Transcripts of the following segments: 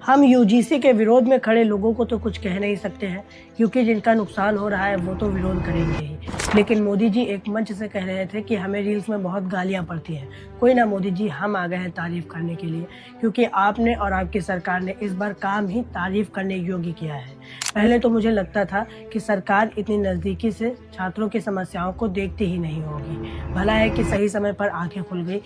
हम यूजीसी के विरोध में खड़े लोगों को तो कुछ कह नहीं सकते हैं, क्योंकि जिनका नुकसान हो रहा है वो तो विरोध करेंगे ही। लेकिन मोदी जी एक मंच से कह रहे थे कि हमें रील्स में बहुत गालियां पड़ती हैं। कोई ना मोदी जी, हम आ गए हैं तारीफ करने के लिए, क्योंकि आपने और आपकी सरकार ने इस बार काम ही तारीफ करने योग्य किया है। पहले तो मुझे लगता था कि सरकार इतनी नज़दीकी से छात्रों की समस्याओं को देखती ही नहीं होगी। भला है कि सही समय पर आंखें खुल गई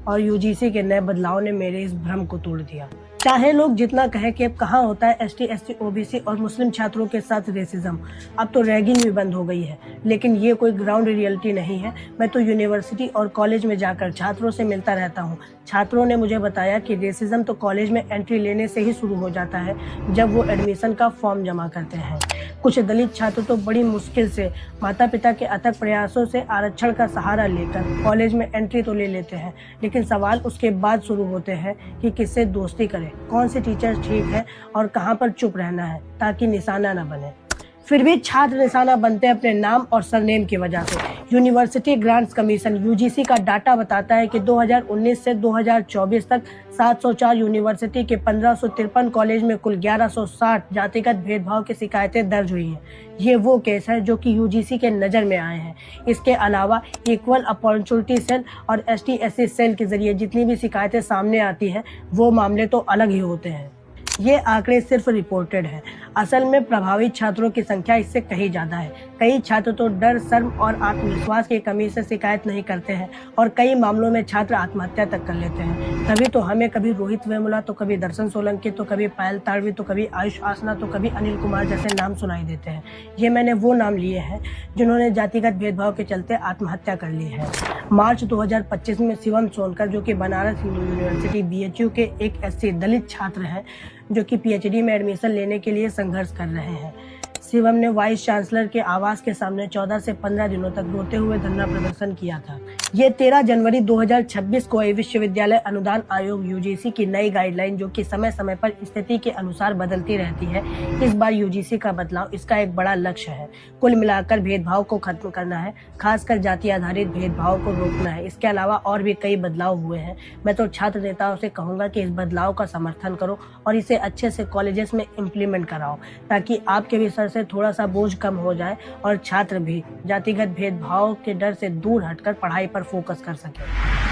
और यूजीसी के नए बदलाव ने मेरे इस भ्रम को तोड़ दिया। चाहे लोग जितना कहें कि अब कहाँ होता है एसटी, एससी, ओबीसी और मुस्लिम छात्रों के साथ रेसिज्म, अब तो रैगिंग भी बंद हो गई है। लेकिन ये कोई ग्राउंड रियलिटी नहीं है। मैं तो यूनिवर्सिटी और कॉलेज में जाकर छात्रों से मिलता रहता हूँ। छात्रों ने मुझे बताया कि रेसिज्म तो कॉलेज में एंट्री लेने से ही शुरू हो जाता है, जब वो एडमिशन का फॉर्म जमा करते हैं। कुछ दलित छात्र तो बड़ी मुश्किल से माता पिता के अथक प्रयासों से आरक्षण का सहारा लेकर कॉलेज में एंट्री तो ले लेते हैं, लेकिन सवाल उसके बाद शुरू होते हैं कि किससे दोस्ती करें, कौन से टीचर ठीक है और कहां पर चुप रहना है ताकि निशाना न बने। फिर भी छात्र निशाना बनते हैं अपने नाम और सरनेम की वजह से। यूनिवर्सिटी ग्रांट्स कमीशन यूजीसी का डाटा बताता है कि 2019 से 2024 तक 704 यूनिवर्सिटी के 1553 कॉलेज में कुल 1160 जातिगत भेदभाव की शिकायतें दर्ज हुई हैं। ये वो केस है जो कि यूजीसी के नज़र में आए हैं। इसके अलावा इक्वल अपॉर्चुनिटी सेल और एसटी एससी सेल के जरिए जितनी भी शिकायतें सामने आती हैं, वो मामले तो अलग ही होते हैं। ये आंकड़े सिर्फ रिपोर्टेड हैं। असल में प्रभावित छात्रों की संख्या इससे कहीं ज़्यादा है। कई छात्र तो डर, शर्म और आत्मविश्वास की कमी से शिकायत नहीं करते हैं और कई मामलों में छात्र आत्महत्या तक कर लेते हैं। तभी तो हमें कभी रोहित वेमुला, तो कभी दर्शन सोलंकी, तो कभी पायल ताड़वी, तो कभी आयुष आसना, तो कभी अनिल कुमार जैसे नाम सुनाई देते हैं। ये मैंने वो नाम लिए हैं जिन्होंने जातिगत भेदभाव के चलते आत्महत्या कर ली है। मार्च 2025 में शिवम सोनकर, जो कि बनारस हिंदू यूनिवर्सिटी बीएचयू के एक एससी दलित छात्र हैं, जो कि पीएचडी में एडमिशन लेने के लिए संघर्ष कर रहे हैं। शिवम ने वाइस चांसलर के आवास के सामने 14 से 15 दिनों तक रोते हुए धरना प्रदर्शन किया था। ये 13 जनवरी 2026 को विश्वविद्यालय अनुदान आयोग यूजीसी की नई गाइडलाइन, जो कि समय समय पर स्थिति के अनुसार बदलती रहती है, इस बार यूजीसी का बदलाव इसका एक बड़ा लक्ष्य है। कुल मिलाकर भेदभाव को खत्म करना है, खासकर जाति आधारित भेदभाव को रोकना है। इसके अलावा और भी कई बदलाव हुए हैं। मैं तो छात्र नेताओं से कहूँगा कि इस बदलाव का समर्थन करो और इसे अच्छे से कॉलेजेस में इम्प्लीमेंट कराओ, ताकि आपके भी सर से थोड़ा सा बोझ कम हो जाए और छात्र भी जातिगत भेदभाव के डर से दूर हटकर पढ़ाई पर फोकस कर सके।